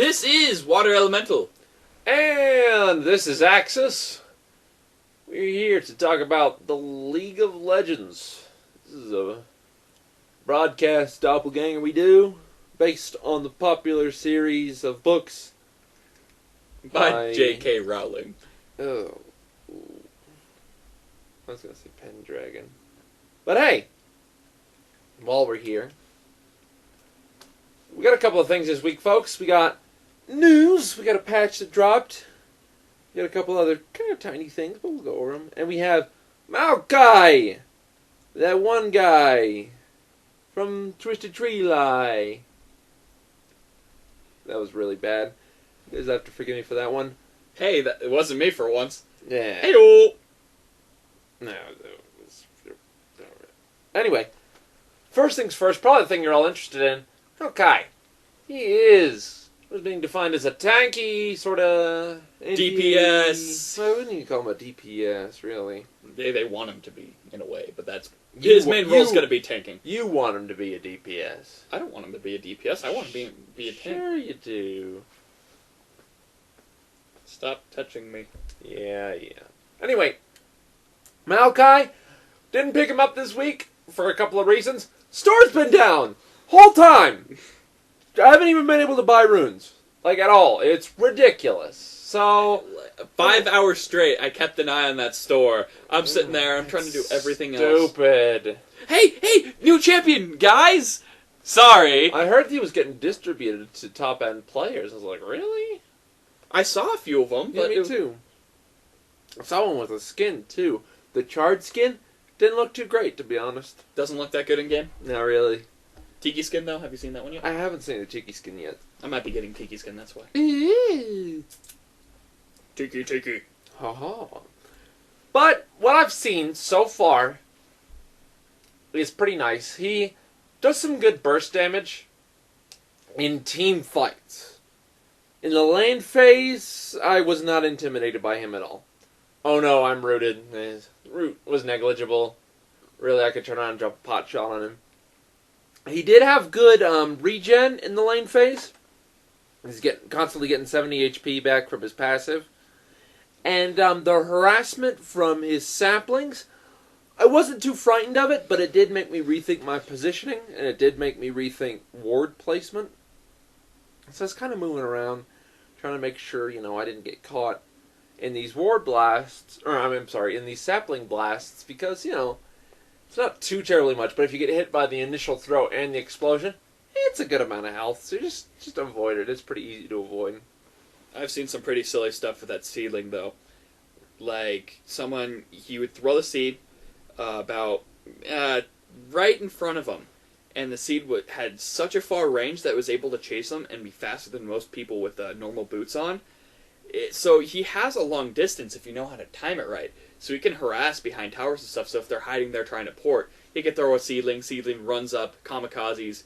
This is Water Elemental. And this is Axis. We're here to talk about the League of Legends. This is a broadcast doppelganger we do, based on the popular series of books by J.K. Rowling. Oh. I was going to say Pendragon. But hey, while we're here, we got a couple of things this week, folks. We got news. We got a patch that dropped. We got a couple other kind of tiny things, but we'll go over them. And we have Maokai, that one guy from Twisted Tree Lie. That was really bad. You guys have to forgive me for that one. Hey, it wasn't me for once. Yeah. Hey-o! No, that was... Anyway, first things first, probably the thing you're all interested in. Okay. He is what's being defined as a tanky, sort of... DPS. I wouldn't even call him a DPS, really. They want him to be, in a way, but that's... His main role is going to be tanking. You want him to be a DPS. I don't want him to be a DPS. I want him to be a tank. Sure you do. Stop touching me. Yeah. Anyway, Maokai, didn't pick him up this week for a couple of reasons. Store's been down whole time. I haven't even been able to buy runes, like at all. It's ridiculous. So 5 hours straight, I kept an eye on that store. I'm sitting there. I'm trying to do everything else. Stupid. Hey, new champion, guys. Sorry. I heard he was getting distributed to top end players. I was like, really? I saw a few of them. Yeah, but me too. I saw one with a skin too. The charred skin didn't look too great, to be honest. Doesn't look that good in game. Not really. Tiki skin though, have you seen that one yet? I haven't seen the Tiki skin yet. I might be getting Tiki skin. That's why. Tiki. Ha. But what I've seen so far is pretty nice. He does some good burst damage in team fights. In the lane phase, I was not intimidated by him at all. Oh no, I'm rooted. His root was negligible. Really, I could turn around and drop a pot shot on him. He did have good regen in the lane phase. He's constantly getting 70 HP back from his passive. And the harassment from his saplings, I wasn't too frightened of it, but it did make me rethink my positioning, and it did make me rethink ward placement. So I was kind of moving around, trying to make sure, I didn't get caught in these ward blasts, in these sapling blasts, because, it's not too terribly much, but if you get hit by the initial throw and the explosion, it's a good amount of health, so just avoid it. It's pretty easy to avoid. I've seen some pretty silly stuff with that seedling, though. Like, he would throw the seed about right in front of him, and the seed had such a far range that it was able to chase him and be faster than most people with normal boots on. So he has a long distance if you know how to time it right. So he can harass behind towers and stuff, so if they're hiding there trying to port, he can throw a seedling runs up, kamikazes.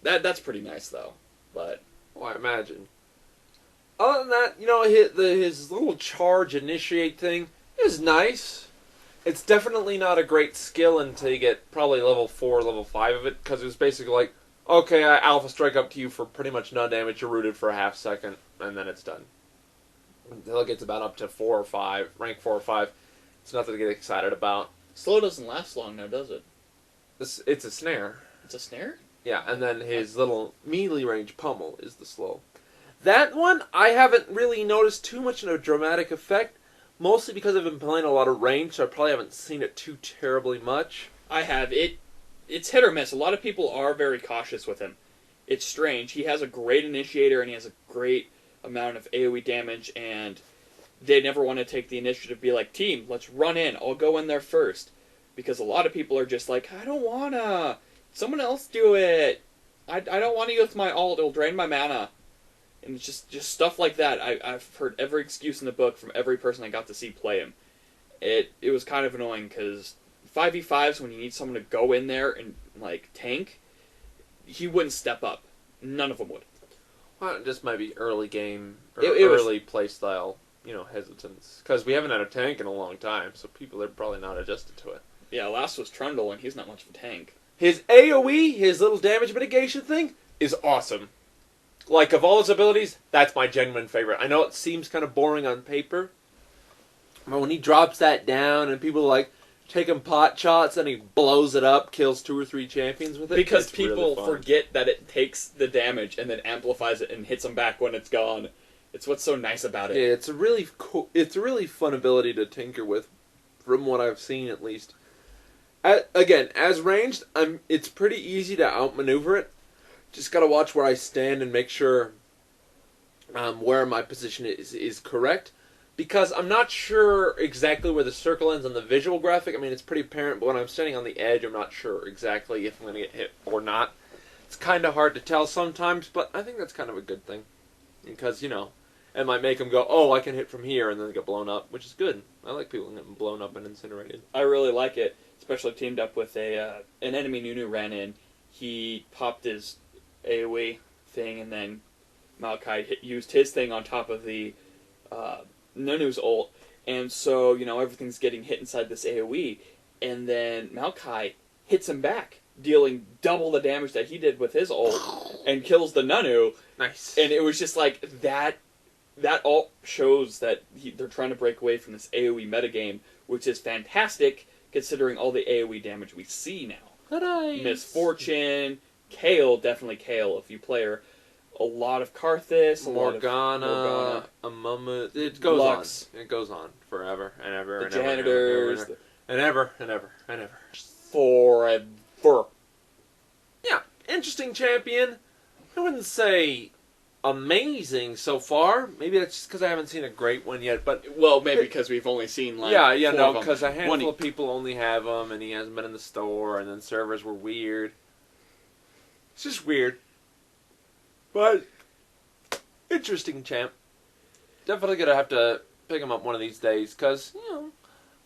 That's pretty nice, though. But I imagine. Other than that, his little charge initiate thing is nice. It's definitely not a great skill until you get probably level 4, level 5 of it, because it was basically like, okay, I alpha strike up to you for pretty much no damage, you're rooted for a half second, and then it's done. Until it gets about up to 4 or 5, rank 4 or 5, it's nothing to get excited about. Slow doesn't last long now, does it? It's a snare. It's a snare? Yeah, and then his little melee range pummel is the slow. That one, I haven't really noticed too much of a dramatic effect, mostly because I've been playing a lot of range, so I probably haven't seen it too terribly much. I have. It's hit or miss. A lot of people are very cautious with him. It's strange. He has a great initiator, and he has a great amount of AoE damage, and they never want to take the initiative, be like, team, let's run in. I'll go in there first. Because a lot of people are just like, I don't wanna. Someone else do it. I don't want to use my ult. It'll drain my mana. And it's just stuff like that. I've heard every excuse in the book from every person I got to see play him. It was kind of annoying because 5v5s, when you need someone to go in there and tank, he wouldn't step up. None of them would. Well, just maybe early game or early playstyle, hesitance. Because we haven't had a tank in a long time, so people are probably not adjusted to it. Yeah, last was Trundle, and he's not much of a tank. His AoE, his little damage mitigation thing, is awesome. Like, of all his abilities, that's my genuine favorite. I know it seems kind of boring on paper, but when he drops that down and people, like, taking pot shots and he blows it up, kills 2 or 3 champions with it. Because people forget that it takes the damage and then amplifies it and hits them back when it's gone. It's what's so nice about it. Yeah, it's a really cool, it's a really fun ability to tinker with, from what I've seen at least. Again, as ranged, it's pretty easy to outmaneuver it. Just gotta watch where I stand and make sure where my position is correct. Because I'm not sure exactly where the circle ends on the visual graphic. I mean, it's pretty apparent, but when I'm standing on the edge, I'm not sure exactly if I'm going to get hit or not. It's kind of hard to tell sometimes, but I think that's kind of a good thing. Because, you know, it might make them go, oh, I can hit from here, and then they get blown up, which is good. I like people getting blown up and incinerated. I really like it, especially teamed up with an enemy Nunu ran in. He popped his AoE thing, and then Maokai used his thing on top of the Nunu's ult, and so, you know, everything's getting hit inside this AoE, and then Maokai hits him back, dealing double the damage that he did with his ult, and kills the Nunu. Nice. And it was just like, that ult shows that they're trying to break away from this AoE metagame, which is fantastic, considering all the AoE damage we see now. Nice. Misfortune, Kale, definitely Kale, if you play her. A lot of Karthus, Morgana, a Mumma. It goes Lux. on. It goes on forever and ever and the ever janitors, and ever and ever and ever. Forever. Yeah, interesting champion. I wouldn't say amazing so far. Maybe that's just because I haven't seen a great one yet. But well, maybe because we've only seen like because a handful of people only have him, and he hasn't been in the store, and then servers were weird. It's just weird. But, interesting champ. Definitely gonna have to pick him up one of these days, because, you know,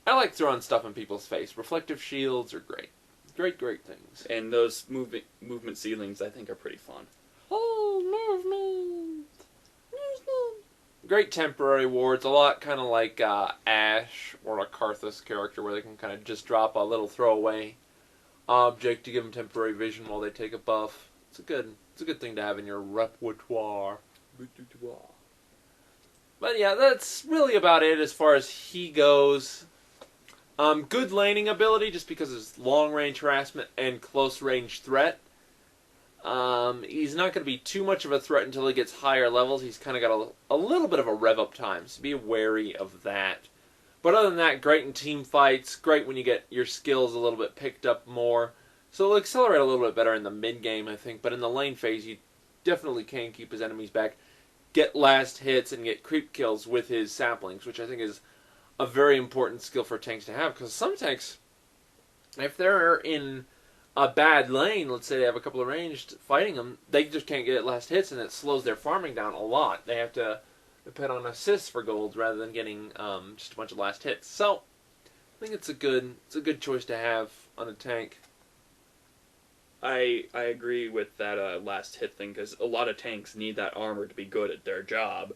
I like throwing stuff in people's face. Reflective shields are great. Great things. And those movement ceilings, I think, are pretty fun. Oh, movement! Great temporary wards, a lot kind of like Ashe or a Karthus character, where they can kind of just drop a little throwaway object to give them temporary vision while they take a buff. It's a good thing to have in your repertoire. But yeah, that's really about it as far as he goes. Good laning ability just because of his long range harassment and close range threat. He's not going to be too much of a threat until he gets higher levels. He's kind of got a little bit of a rev up time, so be wary of that. But other than that, great in team fights. Great when you get your skills a little bit picked up more. So it'll accelerate a little bit better in the mid-game, I think. But in the lane phase, you definitely can keep his enemies back, get last hits, and get creep kills with his saplings, which I think is a very important skill for tanks to have. Because some tanks, if they're in a bad lane, let's say they have a couple of ranged fighting them, they just can't get last hits, and it slows their farming down a lot. They have to depend on assists for gold rather than getting just a bunch of last hits. So I think it's a good choice to have on a tank. I agree with that last hit thing, because a lot of tanks need that armor to be good at their job.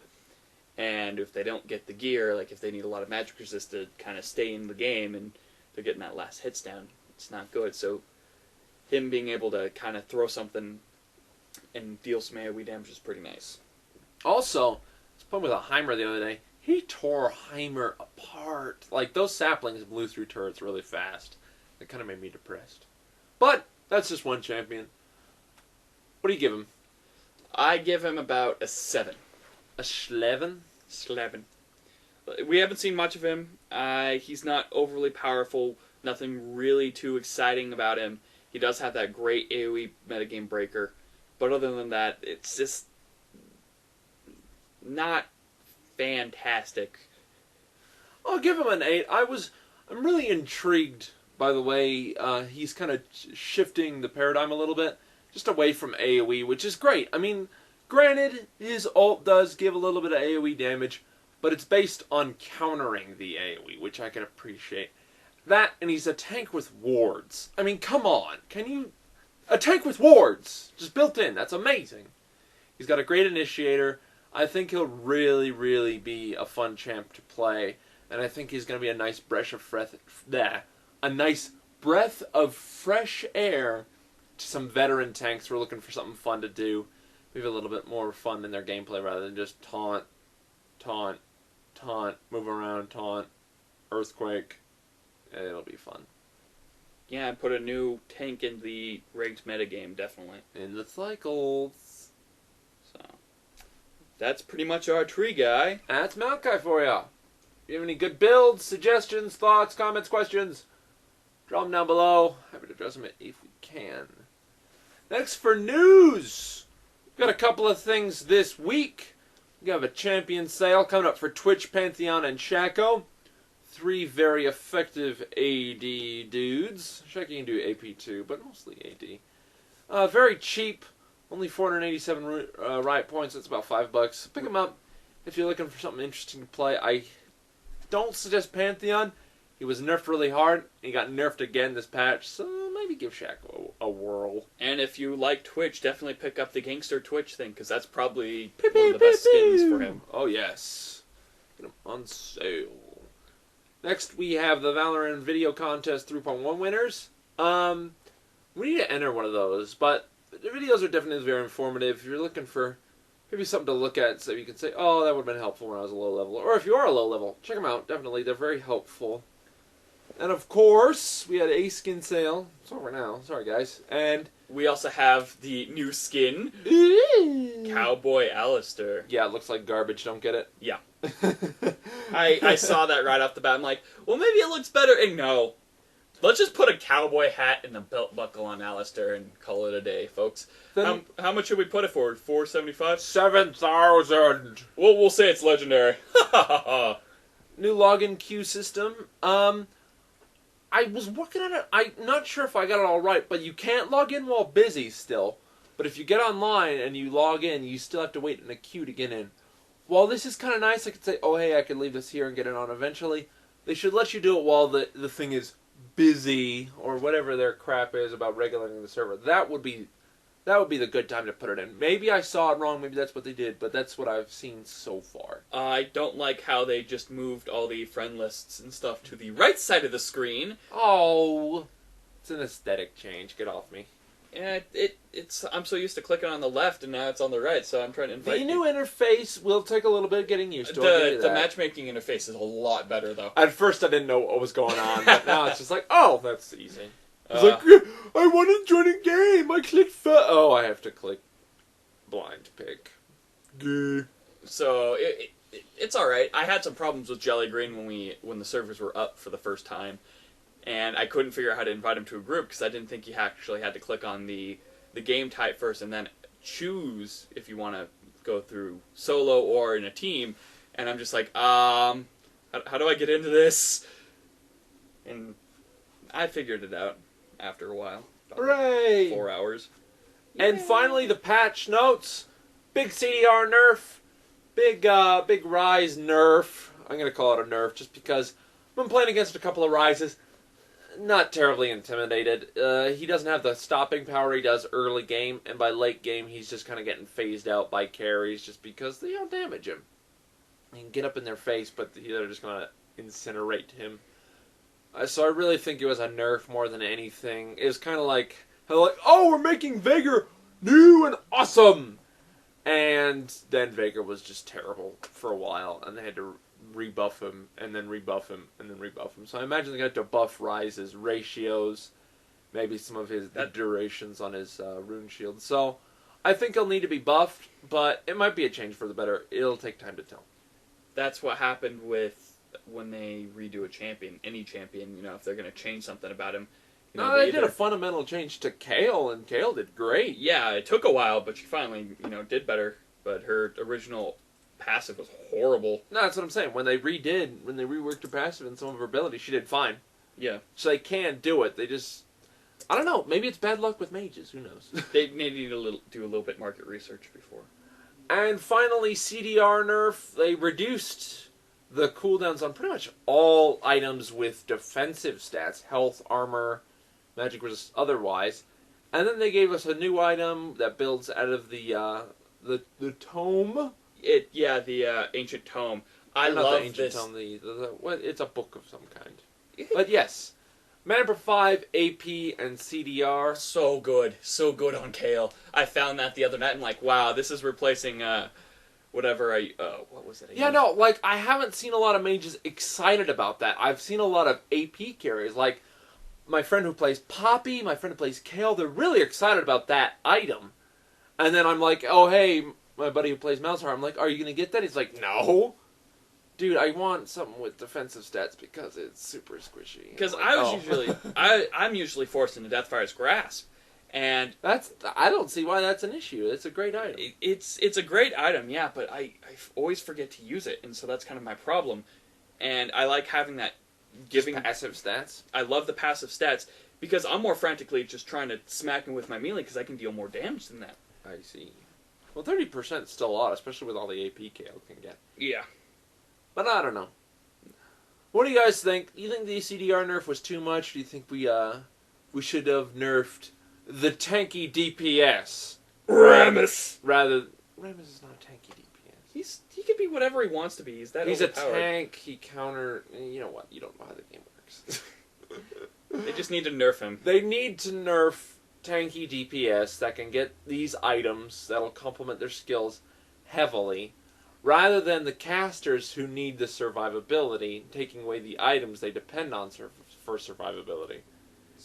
And if they don't get the gear, like if they need a lot of magic resist to kind of stay in the game and they're getting that last hits down, it's not good. So him being able to kind of throw something and deal some AoE damage is pretty nice. Also, I was playing with a Heimer the other day. He tore Heimer apart. Like, those saplings blew through turrets really fast. It kind of made me depressed. But that's just one champion. What do you give him? I give him about a 7. A 11? 11. We haven't seen much of him. He's not overly powerful. Nothing really too exciting about him. He does have that great AoE metagame breaker. But other than that, it's just not fantastic. I'll give him an 8. I'm really intrigued by the way he's kind of shifting the paradigm a little bit, just away from AoE, which is great. I mean, granted, his ult does give a little bit of AoE damage, but it's based on countering the AoE, which I can appreciate. That, and he's a tank with wards. I mean, come on. Can you... A tank with wards! Just built in. That's amazing. He's got a great initiator. I think he'll really, really be a fun champ to play. And I think he's going to be a nice breath of fresh air to some veteran tanks who are looking for something fun to do. maybe a little bit more fun in their gameplay rather than just taunt, taunt, taunt, move around, taunt, earthquake. It'll be fun. Yeah, and put a new tank in the Regs metagame, definitely. In the cycles. So, that's pretty much our tree guy. That's Maokai for ya. If you have any good builds, suggestions, thoughts, comments, questions, drop them down below. Happy to address them if we can. Next for news. We've got a couple of things this week. We have a champion sale coming up for Twitch, Pantheon, and Shaco. 3 very effective AD dudes. Shaco can do AP too, but mostly AD. Very cheap. Only 487 riot points. That's about $5. Pick them up if you're looking for something interesting to play. I don't suggest Pantheon. He was nerfed really hard. He got nerfed again this patch, so maybe give Shaco a whirl. And if you like Twitch, definitely pick up the Gangster Twitch thing, because that's probably one of the best skins for him. Oh, yes. Get him on sale. Next, we have the Valorant Video Contest 3.1 winners. We need to enter one of those, but the videos are definitely very informative. If you're looking for maybe something to look at so you can say, oh, that would have been helpful when I was a low level. Or if you are a low level, check them out. Definitely, they're very helpful. And of course, we had a skin sale. It's over now. Sorry, guys. And we also have the new skin, Cowboy Alastar. Yeah, it looks like garbage. Don't get it? Yeah. I saw that right off the bat. I'm like, well, maybe it looks better. And no. Let's just put a cowboy hat and a belt buckle on Alastar and call it a day, folks. How much should we put it for? $4.75? 7,000. Well, we'll say it's legendary. New login queue system. I was working on it. I'm not sure if I got it all right, but you can't log in while busy still. But if you get online and you log in, you still have to wait in a queue to get in. While this is kind of nice, I could say, oh, hey, I can leave this here and get it on eventually. They should let you do it while the thing is busy, or whatever their crap is about regulating the server. That would be the good time to put it in. Maybe I saw it wrong, maybe that's what they did, but that's what I've seen so far. I don't like how they just moved all the friend lists and stuff to the right side of the screen. Oh, it's an aesthetic change. Get off me. Yeah, I'm so used to clicking on the left, and now it's on the right, so I'm trying to invite you. The new interface will take a little bit of getting used to. The matchmaking interface is a lot better, though. At first, I didn't know what was going on, but now it's just like, oh, that's easy. It's like, I want to join a game. I clicked oh, I have to click blind pick. So it's all right. I had some problems with Jelly Green when the servers were up for the first time. And I couldn't figure out how to invite him to a group because I didn't think you actually had to click on the game type first and then choose if you want to go through solo or in a team. And I'm just like, how do I get into this? And I figured it out after a while. Hooray! 4 hours. And finally, the patch notes. Big CDR nerf. Big Rise nerf. I'm going to call it a nerf just because I've been playing against a couple of Rises. Not terribly intimidated. He doesn't have the stopping power he does early game, and by late game, he's just kind of getting phased out by carries just because they don't damage him. You can get up in their face, but they're just going to incinerate him. So I really think it was a nerf more than anything. It was kind of like, oh, we're making Veigar new and awesome! And then Veigar was just terrible for a while, and they had to rebuff him, and then rebuff him, and then rebuff him. So I imagine they got to buff Rise's ratios, maybe some of his durations on his rune shield. So I think he'll need to be buffed, but it might be a change for the better. It'll take time to tell. That's what happened with when they redo a champion, any champion, if they're going to change something about him. No, they did a fundamental change to Kayle, and Kayle did great. Yeah, it took a while, but she finally, did better. But her original passive was horrible. No, that's what I'm saying. When they reworked her passive and some of her abilities, she did fine. Yeah. So they can do it. They just, I don't know. Maybe it's bad luck with mages. Who knows? They needed to do a little bit market research before. And finally, CDR nerf. They reduced the cooldowns on pretty much all items with defensive stats, health, armor, magic resist, otherwise. And then they gave us a new item that builds out of the tome. The ancient tome. I love the ancient this. Tome, it's a book of some kind. But yes, Mana per 5, AP, and CDR. So good on Kale. I found that the other night. I'm like, wow, this is replacing whatever I what was it? Yeah, no, like I haven't seen a lot of mages excited about that. I've seen a lot of AP carriers, like my friend who plays Poppy, my friend who plays Kale. They're really excited about that item. And then I'm like, oh hey, my buddy who plays Malzahar, I'm like, are you gonna get that? He's like, no. Dude, I want something with defensive stats because it's super squishy. Because like, I was usually I'm usually forced into Deathfire's grasp, and I don't see why that's an issue. It's a great item. It's a great item, yeah, but I always forget to use it, and so that's kind of my problem. And I like having that giving just passive stats. I love the passive stats because I'm more frantically just trying to smack him with my melee because I can deal more damage than that. I see. Well, 30% is still a lot, especially with all the AP Kale can get. Yeah. But I don't know. What do you guys think? Do you think the CDR nerf was too much? Do you think we should have nerfed the tanky DPS? Rammus! Rammus is not a tanky DPS. He can be whatever he wants to be. He's a tank. He counter. You know what? You don't know how the game works. They just need to nerf him. They need to nerf tanky DPS that can get these items that'll complement their skills heavily, rather than the casters who need the survivability, taking away the items they depend on for survivability.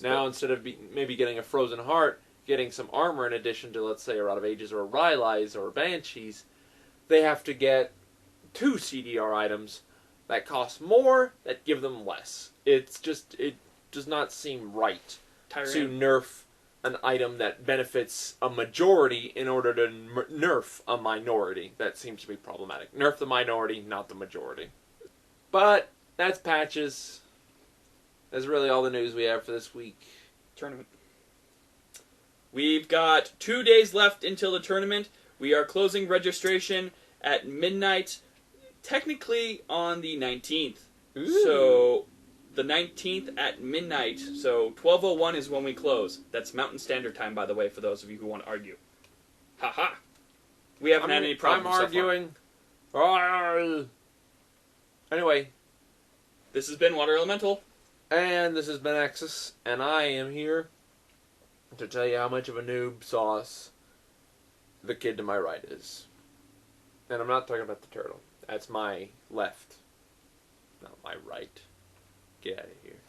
Now, instead of maybe getting a Frozen Heart, getting some armor in addition to, let's say, a Rod of Ages or a Rylai's or Banshees, they have to get 2 CDR items that cost more, that give them less. It does not seem right to nerf an item that benefits a majority in order to nerf a minority. That seems to be problematic. Nerf the minority, not the majority. But that's patches. That's really all the news we have for this week. Tournament. We've got 2 days left until the tournament. We are closing registration at midnight, technically on the 19th. Ooh. So the 19th at midnight. So 12:01 is when we close. That's Mountain Standard Time, by the way, for those of you who want to argue. Haha. We haven't had any problems. I'm arguing. So anyway, this has been Water Elemental. And this has been Axis, and I am here to tell you how much of a noob sauce the kid to my right is. And I'm not talking about the turtle. That's my left, not my right. Get out of here.